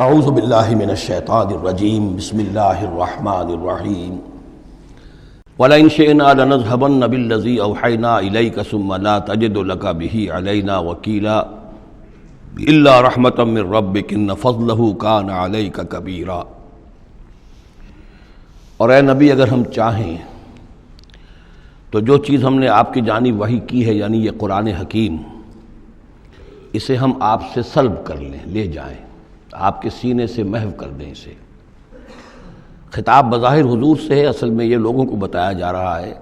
اعوذ باللہ من الشیطان الرجیم بسم اللہ الرحمن الرحیم وَلَئِن شِئْنَا لَنَذْهَبَنَّ بِالَّذِي أَوْحَيْنَا إِلَيْكَ ثُمَّ لَا تَجِدُ لَكَ بِهِ عَلَيْنَا وَكِيلًا إِلَّا رَحْمَةً مِّن رَّبِّكَ إِنَّ فَضْلَهُ كَانَ عَلَيْكَ كَبِيرًا۔ اور اے نبی، اگر ہم چاہیں تو جو چیز ہم نے آپ کی جانب وحی کی ہے، یعنی یہ قرآن حکیم، اسے ہم آپ سے سلب کر لیں، لے جائیں، آپ کے سینے سے محو کر دیں اسے۔ خطاب بظاہر حضور سے ہے، اصل میں یہ لوگوں کو بتایا جا رہا ہے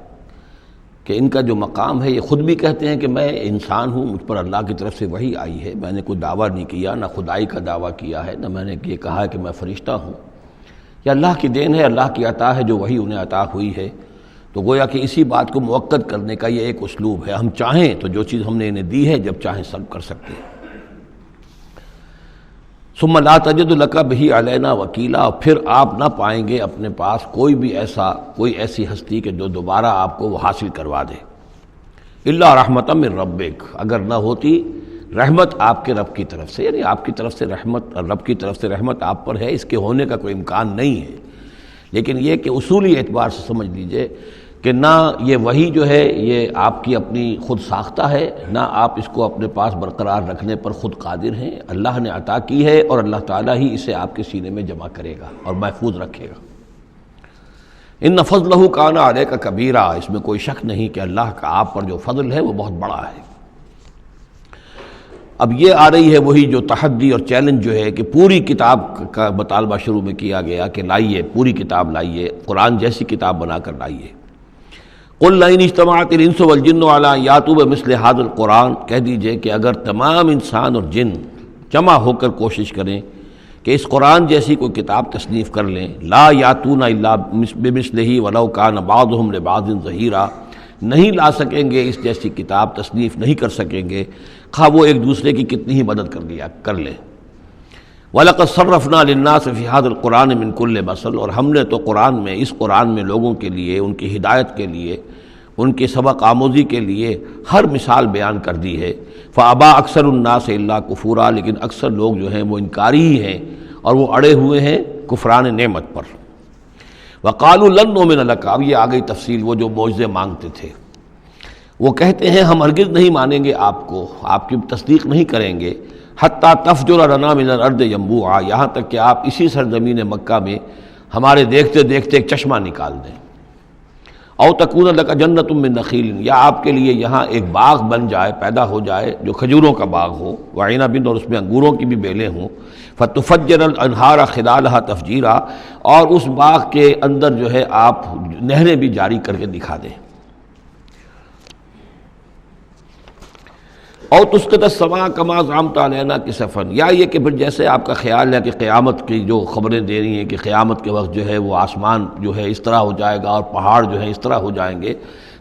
کہ ان کا جو مقام ہے، یہ خود بھی کہتے ہیں کہ میں انسان ہوں، مجھ پر اللہ کی طرف سے وحی آئی ہے، میں نے کوئی دعویٰ نہیں کیا، نہ خدائی کا دعویٰ کیا ہے، نہ میں نے یہ کہا ہے کہ میں فرشتہ ہوں، یہ اللہ کی دین ہے، اللہ کی عطا ہے جو وحی انہیں عطا ہوئی ہے۔ تو گویا کہ اسی بات کو مؤکد کرنے کا یہ ایک اسلوب ہے، ہم چاہیں تو جو چیز ہم نے انہیں دی ہے جب چاہیں سلب کر سکتے ہیں۔ ثم لا تجد لک بہ علینا وکیلا، اور پھر آپ نہ پائیں گے اپنے پاس کوئی ایسی ہستی کہ جو دوبارہ آپ کو وہ حاصل کروا دے۔ الا رحمۃ من ربک، اگر نہ ہوتی رحمت آپ کے رب کی طرف سے، یعنی آپ کی طرف سے رحمت، رب کی طرف سے رحمت آپ پر ہے، اس کے ہونے کا کوئی امکان نہیں ہے، لیکن یہ کہ اصولی اعتبار سے سمجھ لیجئے کہ نہ یہ وحی جو ہے یہ آپ کی اپنی خود ساختہ ہے، نہ آپ اس کو اپنے پاس برقرار رکھنے پر خود قادر ہیں، اللہ نے عطا کی ہے اور اللہ تعالیٰ ہی اسے آپ کے سینے میں جمع کرے گا اور محفوظ رکھے گا۔ ان فضلہ کان علیک کبیرا، اس میں کوئی شک نہیں کہ اللہ کا آپ پر جو فضل ہے وہ بہت بڑا ہے۔ اب یہ آ رہی ہے وہی جو تحدی اور چیلنج جو ہے کہ پوری کتاب کا مطالبہ شروع میں کیا گیا کہ لائیے، پوری کتاب لائیے، قرآن جیسی کتاب بنا کر لائیے۔ قل لئن اجتمعت الانس والجن علی ان یاتوا بمثل ھذا القرآن، کہہ دیجئے کہ اگر تمام انسان اور جن جمع ہو کر کوشش کریں کہ اس قرآن جیسی کوئی کتاب تصنیف کر لیں، لا یاتون الا بمثلہ ولو کان بعضهم لبعض ظہیرا، نہیں لا سکیں گے اس جیسی کتاب، تصنیف نہیں کر سکیں گے، خواہ وہ ایک دوسرے کی کتنی ہی مدد کر لیں۔ وَلَقَدْ صَرَّفْنَا لِلنَّاسِ فِي هَذَا الْقُرْآنِ مِنْ كُلِّ مَثَلٍ، اور ہم نے تو قرآن میں، اس قرآن میں لوگوں کے لیے، ان کی ہدایت کے لیے، ان کی سبق آموزی کے لیے ہر مثال بیان کر دی ہے۔ فَأَبَى أَكْثَرُ النَّاسِ إِلَّا كُفُورًا، لیکن اکثر لوگ جو ہیں وہ انکاری ہی ہیں اور وہ اڑے ہوئے ہیں کفران نعمت پر۔ وَقَالُوا لَن نُؤْمِنَ لَكَ، اب یہ آ گئی تفصیل، وہ جو معجزے مانگتے تھے، وہ کہتے ہیں ہم ہرگز نہیں مانیں گے آپ کو، آپ کی تصدیق نہیں کریں گے، حتیٰ تفجر لنا من الارض ینبوعا، یہاں تک کہ آپ اسی سرزمین مکہ میں ہمارے دیکھتے دیکھتے ایک چشمہ نکال دیں۔ او تکون لک جنت من نخیل، یا آپ کے لیے یہاں ایک باغ بن جائے، پیدا ہو جائے جو کھجوروں کا باغ ہو، وعنب، اور اس میں انگوروں کی بھی بیلیں ہوں، فتفجر الانہار خلالها تفجیرا، اور اس باغ کے اندر جو ہے آپ نہریں بھی جاری کر کے دکھا دیں۔ او تسقط السماء کما زعمت علینا کسفا، یا یہ کہ پھر جیسے آپ کا خیال ہے کہ قیامت کی جو خبریں دے رہی ہیں کہ قیامت کے وقت جو ہے وہ آسمان جو ہے اس طرح ہو جائے گا اور پہاڑ جو ہے اس طرح ہو جائیں گے،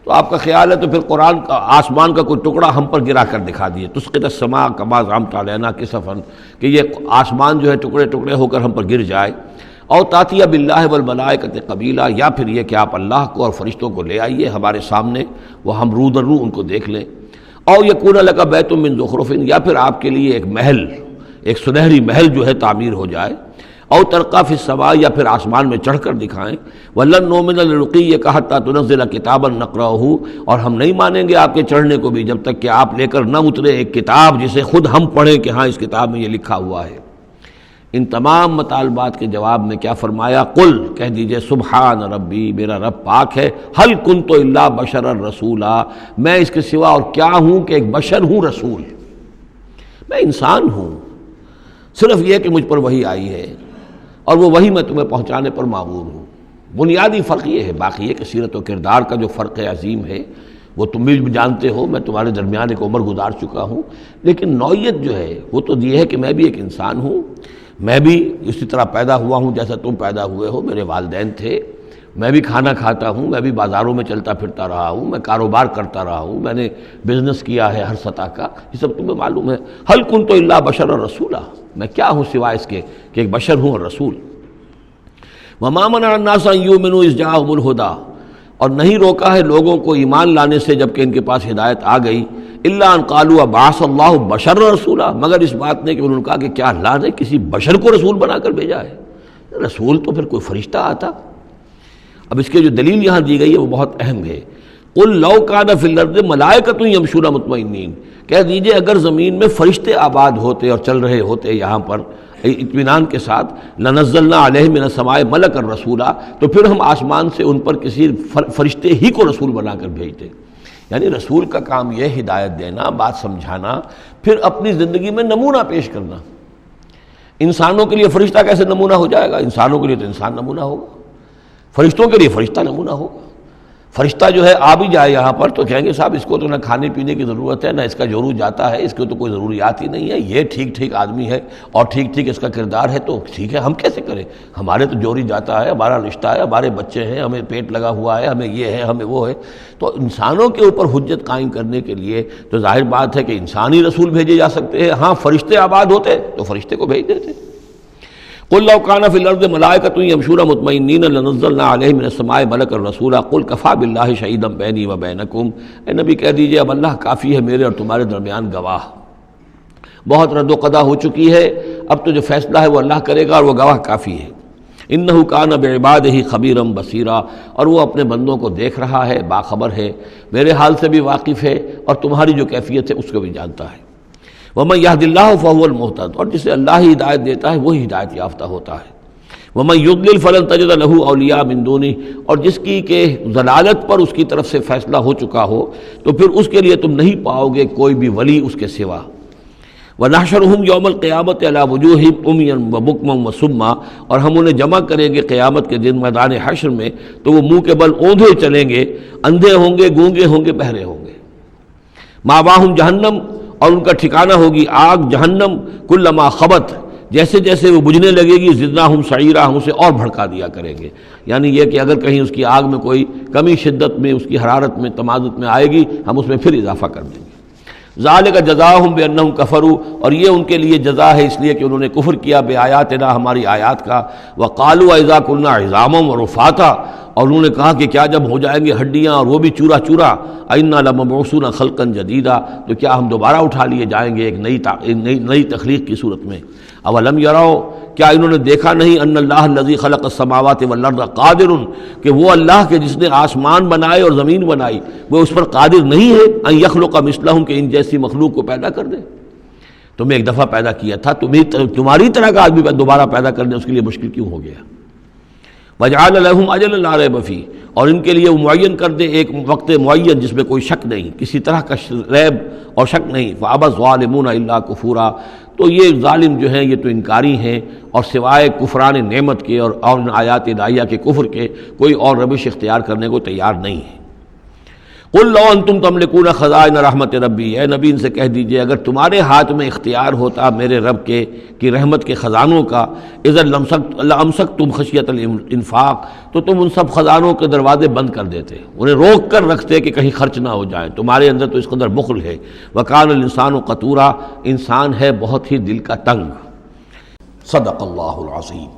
تو آپ کا خیال ہے تو پھر قرآن کا آسمان کا کوئی ٹکڑا ہم پر گرا کر دکھا دیے، تسقط السماء کما زعمت علینا کسفا، کہ یہ آسمان جو ہے ٹکڑے ٹکڑے ہو کر ہم پر گر جائے۔ او تاتیہ باللہ والملائکۃ قبیلا، یا پھر یہ کہ آپ اللہ کو اور فرشتوں کو لے آئیے ہمارے سامنے، وہ ہم رو در رو ان کو دیکھ لیں۔ او یکون لک بیت من زخرف، یا پھر آپ کے لیے ایک محل، ایک سنہری محل جو ہے تعمیر ہو جائے۔ او ترقی فی السماء، یا پھر آسمان میں چڑھ کر دکھائیں۔ ولن نؤمن لرقیک حتی تنزل کتابا نقرأہ، اور ہم نہیں مانیں گے آپ کے چڑھنے کو بھی جب تک کہ آپ لے کر نہ اترے ایک کتاب جسے خود ہم پڑھیں کہ ہاں اس کتاب میں یہ لکھا ہوا ہے۔ ان تمام مطالبات کے جواب میں کیا فرمایا؟ قل، کہہ دیجئے سبحان ربی، میرا رب پاک ہے، هل كنت الا بشرا رسولا، میں اس کے سوا اور کیا ہوں کہ ایک بشر ہوں، رسول، میں انسان ہوں، صرف یہ کہ مجھ پر وحی آئی ہے اور وہ وحی میں تمہیں پہنچانے پر مامور ہوں۔ بنیادی فرق یہ ہے، باقی یہ کہ سیرت و کردار کا جو فرق عظیم ہے وہ تم بھی جانتے ہو، میں تمہارے درمیان ایک عمر گزار چکا ہوں، لیکن نوعیت جو ہے وہ تو یہ ہے کہ میں بھی ایک انسان ہوں، میں بھی اسی طرح پیدا ہوا ہوں جیسا تم پیدا ہوئے ہو، میرے والدین تھے، میں بھی کھانا کھاتا ہوں، میں بھی بازاروں میں چلتا پھرتا رہا ہوں، میں کاروبار کرتا رہا ہوں، میں نے بزنس کیا ہے ہر سطح کا، یہ سب تمہیں معلوم ہے۔ هل كنت الا بشرا رسولا، میں کیا ہوں سوائے اس کے کہ ایک بشر ہوں اور رسول۔ وما منع الناس ان يؤمنوا اذ جاءهم الهدى، اور نہیں روکا ہے لوگوں کو ایمان لانے سے جب کہ ان کے پاس ہدایت آ گئی، الا ان قالوا ابعث اللہ بشر رسولا، مگر اس بات نے کہ انہوں نے کہا کہ کیا اللہ نے کسی بشر کو رسول بنا کر بھیجا ہے؟ رسول تو پھر کوئی فرشتہ آتا۔ اب اس کے جو دلیل یہاں دی گئی ہے وہ بہت اہم ہے۔ قل لو کان فی الارض ملائکۃ یمشون مطمئنین، کہہ دیجئے اگر زمین میں فرشتے آباد ہوتے اور چل رہے ہوتے یہاں پر اطمینان کے ساتھ، لنزلنا علیہم من السماء ملکا رسولا، تو پھر ہم آسمان سے ان پر کسی فرشتے ہی کو رسول بنا کر بھیجتے۔ یعنی رسول کا کام یہ ہدایت دینا، بات سمجھانا، پھر اپنی زندگی میں نمونہ پیش کرنا۔ انسانوں کے لیے فرشتہ کیسے نمونہ ہو جائے گا؟ انسانوں کے لیے تو انسان نمونہ ہوگا، فرشتوں کے لیے فرشتہ نمونہ ہوگا۔ فرشتہ جو ہے آ بھی جائے یہاں پر تو کہیں گے صاحب اس کو تو نہ کھانے پینے کی ضرورت ہے، نہ اس کا جورو جاتا ہے، اس کو تو کوئی ضروریات ہی نہیں ہے، یہ ٹھیک ٹھیک آدمی ہے اور ٹھیک ٹھیک اس کا کردار ہے، تو ٹھیک ہے ہم کیسے کریں؟ ہمارے تو جوری جاتا ہے، ہمارا رشتہ ہے، ہمارے بچے ہیں، ہمیں پیٹ لگا ہوا ہے، ہمیں یہ ہے، ہمیں وہ ہے۔ تو انسانوں کے اوپر حجت قائم کرنے کے لیے تو ظاہر بات ہے کہ انسانی رسول بھیجے جا سکتے ہیں۔ ہاں فرشتے آباد ہوتے تو فرشتے کو بھیج دیتے۔ قل لو کان فی الارض ملائکۃ یمشون مطمئنین لنزلنا علیہم من السماء ملکا رسولا قل کفی باللہ شہیدا بینی و بینکم، اے نبی کہہ دیجئے اب اللہ کافی ہے میرے اور تمہارے درمیان گواہ۔ بہت رد و قضا ہو چکی ہے، اب تو جو فیصلہ ہے وہ اللہ کرے گا اور وہ گواہ کافی ہے۔ انہ کان بعبادہ خبیرا بصیرا، اور وہ اپنے بندوں کو دیکھ رہا ہے، باخبر ہے، میرے حال سے بھی واقف ہے اور تمہاری جو کیفیت ہے اس کو بھی جانتا ہے۔ وَمَن يَهْدِ اللَّهُ فَهُوَ الْمُهْتَدِ، اور جسے اللہ ہی ہدایت دیتا ہے وہی ہدایت یافتہ ہوتا ہے۔ وَمَن يُضْلِلْ فَلَن تَجِدَ لَهُ أَوْلِيَاءَ مِن دُونِهِ، اور جس کی کہ ضلالت پر اس کی طرف سے فیصلہ ہو چکا ہو تو پھر اس کے لیے تم نہیں پاؤ گے کوئی بھی ولی اس کے سوا۔ وَنَحْشُرُهُمْ يَوْمَ الْقِيَامَةِ عَلَىٰ وُجُوهِهِمْ عُمْيًا وَبُكْمًا وَصُمًّا، اور ہم انہیں جمع کریں گے قیامت کے دن میدان حشر میں تو وہ منہ کے بل اوندھے چلیں گے، اندھے ہوں گے، گونگے ہوں گے، بہرے ہوں گے۔ مَأْوَاهُمْ جَهَنَّمُ، اور ان کا ٹھکانہ ہوگی آگ جہنم، کلما خبت، جیسے جیسے وہ بجھنے لگے گی زدناہم سعیرا، ہم اسے اور بھڑکا دیا کریں گے۔ یعنی یہ کہ اگر کہیں اس کی آگ میں کوئی کمی شدت میں، اس کی حرارت میں، تمادت میں آئے گی، ہم اس میں پھر اضافہ کر دیں گے۔ ذالک جزاؤہم بانہم کفروا، اور یہ ان کے لیے جزا ہے اس لیے کہ انہوں نے کفر کیا بے آیاتنا، ہماری آیات کا۔ وقالوا اذا كنا عظاما ورفاتا، اور انہوں نے کہا کہ کیا جب ہو جائیں گے ہڈیاں اور وہ بھی چورا چورا، انا لمبعوثون خلقا جدیدا، تو کیا ہم دوبارہ اٹھا لیے جائیں گے ایک نئی تخلیق کی صورت میں۔ اولم یروا، کیا انہوں نے دیکھا نہیں، ان اللہ الذی خلق السماوات والارض قادر، کہ وہ اللہ کے جس نے آسمان بنائے اور زمین بنائی وہ اس پر قادر نہیں ہے، ان یخلق مثلہم، کہ ان جیسی مخلوق کو پیدا کر دے۔ تمہیں ایک دفعہ پیدا کیا تھا، تمہاری طرح کا آدمی دوبارہ پیدا کرنے اس کے لیے مشکل کیوں ہو گیا؟ وجعل لهم اجلا لا ریب فیہ، اور ان کے لیے وہ معین کر دے ایک وقت معین جس میں کوئی شک نہیں، کسی طرح کا ریب اور شک نہیں۔ فابى الظالمون الا کفورا، تو یہ ظالم جو ہیں یہ تو انکاری ہیں اور سوائے کفران نعمت کے اور آیات الہیہ کے کفر کے کوئی اور روش اختیار کرنے کو تیار نہیں ہے۔ قل لو انتم تملکون خزائن رحمت ربی، اے نبی ان سے کہہ دیجئے اگر تمہارے ہاتھ میں اختیار ہوتا میرے رب کے کی رحمت کے خزانوں کا، اذا لامسکتم خشیۃ الانفاق، تو تم ان سب خزانوں کے دروازے بند کر دیتے، انہیں روک کر رکھتے کہ کہیں خرچ نہ ہو جائیں، تمہارے اندر تو اس قدر بخل ہے۔ وکان الانسان قتورا، انسان ہے بہت ہی دل کا تنگ۔ صدق اللہ العظیم۔